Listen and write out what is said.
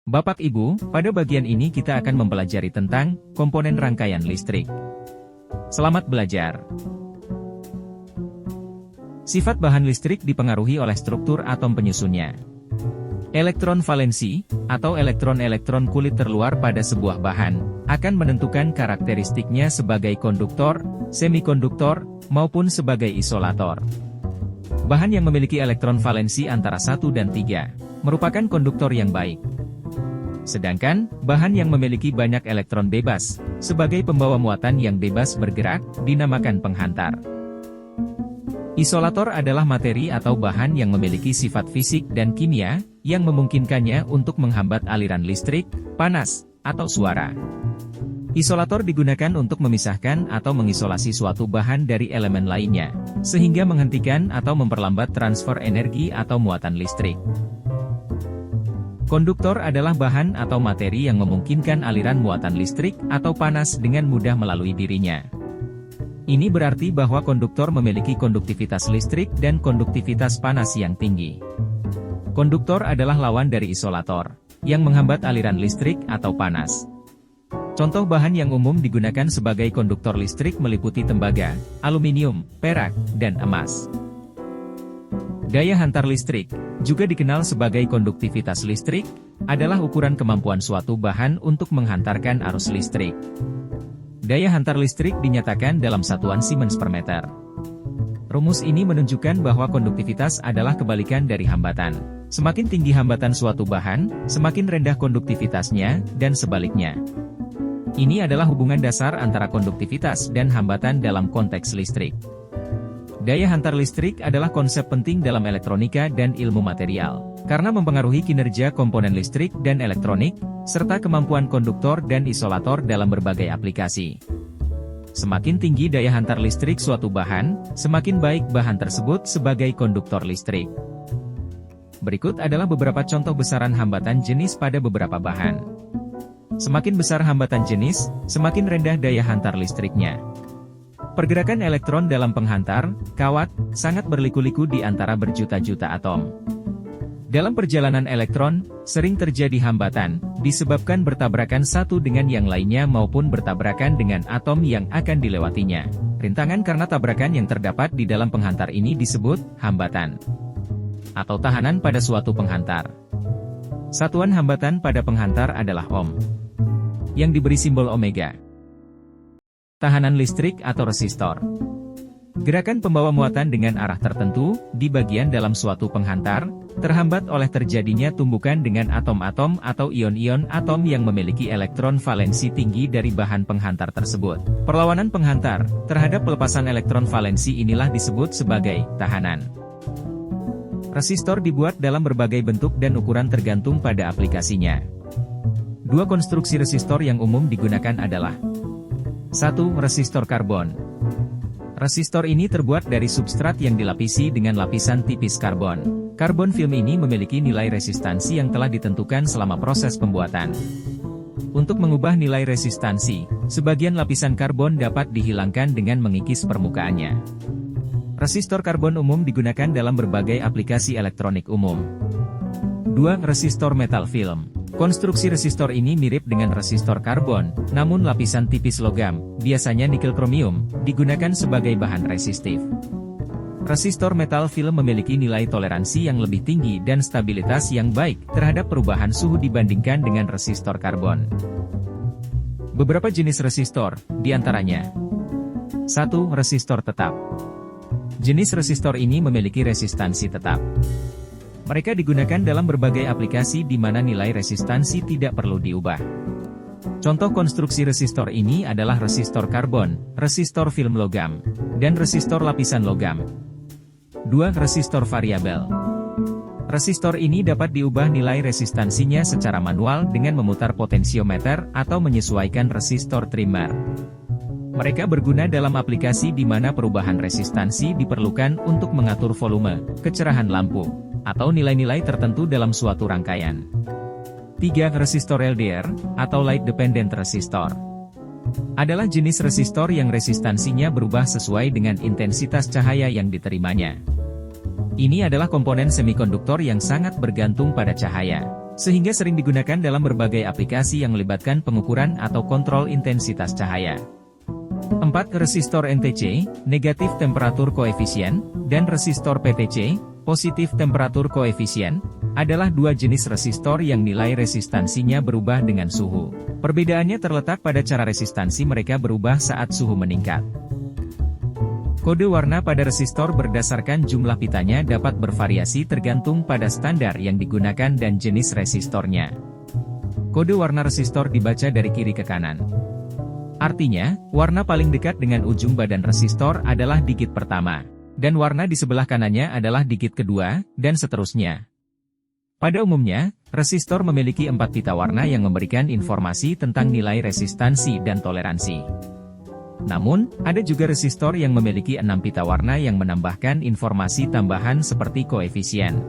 Bapak Ibu, pada bagian ini kita akan mempelajari tentang komponen rangkaian listrik. Selamat belajar. Sifat bahan listrik dipengaruhi oleh struktur atom penyusunnya. Elektron valensi, atau elektron-elektron kulit terluar pada sebuah bahan, akan menentukan karakteristiknya sebagai konduktor, semikonduktor, maupun sebagai isolator. Bahan yang memiliki elektron valensi antara 1 dan 3, merupakan konduktor yang baik. Sedangkan, bahan yang memiliki banyak elektron bebas, sebagai pembawa muatan yang bebas bergerak, dinamakan penghantar. Isolator adalah materi atau bahan yang memiliki sifat fisik dan kimia, yang memungkinkannya untuk menghambat aliran listrik, panas, atau suara. Isolator digunakan untuk memisahkan atau mengisolasi suatu bahan dari elemen lainnya, sehingga menghentikan atau memperlambat transfer energi atau muatan listrik. Konduktor adalah bahan atau materi yang memungkinkan aliran muatan listrik atau panas dengan mudah melalui dirinya. Ini berarti bahwa konduktor memiliki konduktivitas listrik dan konduktivitas panas yang tinggi. Konduktor adalah lawan dari isolator, yang menghambat aliran listrik atau panas. Contoh bahan yang umum digunakan sebagai konduktor listrik meliputi tembaga, aluminium, perak, dan emas. Daya hantar listrik, juga dikenal sebagai konduktivitas listrik, adalah ukuran kemampuan suatu bahan untuk menghantarkan arus listrik. Daya hantar listrik dinyatakan dalam satuan Siemens per meter. Rumus ini menunjukkan bahwa konduktivitas adalah kebalikan dari hambatan. Semakin tinggi hambatan suatu bahan, semakin rendah konduktivitasnya, dan sebaliknya. Ini adalah hubungan dasar antara konduktivitas dan hambatan dalam konteks listrik. Daya hantar listrik adalah konsep penting dalam elektronika dan ilmu material, karena mempengaruhi kinerja komponen listrik dan elektronik, serta kemampuan konduktor dan isolator dalam berbagai aplikasi. Semakin tinggi daya hantar listrik suatu bahan, semakin baik bahan tersebut sebagai konduktor listrik. Berikut adalah beberapa contoh besaran hambatan jenis pada beberapa bahan. Semakin besar hambatan jenis, semakin rendah daya hantar listriknya. Pergerakan elektron dalam penghantar, kawat, sangat berliku-liku di antara berjuta-juta atom. Dalam perjalanan elektron, sering terjadi hambatan, disebabkan bertabrakan satu dengan yang lainnya maupun bertabrakan dengan atom yang akan dilewatinya. Rintangan karena tabrakan yang terdapat di dalam penghantar ini disebut hambatan atau tahanan pada suatu penghantar. Satuan hambatan pada penghantar adalah ohm, yang diberi simbol omega. Tahanan listrik atau resistor. Gerakan pembawa muatan dengan arah tertentu, di bagian dalam suatu penghantar, terhambat oleh terjadinya tumbukan dengan atom-atom atau ion-ion atom yang memiliki elektron valensi tinggi dari bahan penghantar tersebut. Perlawanan penghantar, terhadap pelepasan elektron valensi inilah disebut sebagai tahanan. Resistor dibuat dalam berbagai bentuk dan ukuran tergantung pada aplikasinya. Dua konstruksi resistor yang umum digunakan adalah 1. Resistor karbon. Resistor ini terbuat dari substrat yang dilapisi dengan lapisan tipis karbon. Karbon film ini memiliki nilai resistansi yang telah ditentukan selama proses pembuatan. Untuk mengubah nilai resistansi, sebagian lapisan karbon dapat dihilangkan dengan mengikis permukaannya. Resistor karbon umum digunakan dalam berbagai aplikasi elektronik umum. 2. Resistor metal film. Konstruksi resistor ini mirip dengan resistor karbon, namun lapisan tipis logam, biasanya nikel kromium, digunakan sebagai bahan resistif. Resistor metal film memiliki nilai toleransi yang lebih tinggi dan stabilitas yang baik terhadap perubahan suhu dibandingkan dengan resistor karbon. Beberapa jenis resistor, diantaranya 1. Resistor tetap. Jenis resistor ini memiliki resistansi tetap. Mereka digunakan dalam berbagai aplikasi di mana nilai resistansi tidak perlu diubah. Contoh konstruksi resistor ini adalah resistor karbon, resistor film logam, dan resistor lapisan logam. 2. Resistor variabel. Resistor ini dapat diubah nilai resistansinya secara manual dengan memutar potensiometer atau menyesuaikan resistor trimmer. Mereka berguna dalam aplikasi di mana perubahan resistansi diperlukan untuk mengatur volume, kecerahan lampu, atau nilai-nilai tertentu dalam suatu rangkaian. 3. Resistor LDR, atau Light Dependent Resistor. Adalah jenis resistor yang resistansinya berubah sesuai dengan intensitas cahaya yang diterimanya. Ini adalah komponen semikonduktor yang sangat bergantung pada cahaya. sehingga sering digunakan dalam berbagai aplikasi yang melibatkan pengukuran atau kontrol intensitas cahaya. 4. Resistor NTC, negatif temperatur koefisien, dan resistor PTC, positif temperatur koefisien, adalah dua jenis resistor yang nilai resistansinya berubah dengan suhu. Perbedaannya terletak pada cara resistansi mereka berubah saat suhu meningkat. Kode warna pada resistor berdasarkan jumlah pitanya dapat bervariasi tergantung pada standar yang digunakan dan jenis resistornya. Kode warna resistor dibaca dari kiri ke kanan. Artinya, warna paling dekat dengan ujung badan resistor adalah digit pertama, dan warna di sebelah kanannya adalah digit kedua, dan seterusnya. Pada umumnya, resistor memiliki 4 pita warna yang memberikan informasi tentang nilai resistansi dan toleransi. Namun, ada juga resistor yang memiliki 6 pita warna yang menambahkan informasi tambahan seperti koefisien.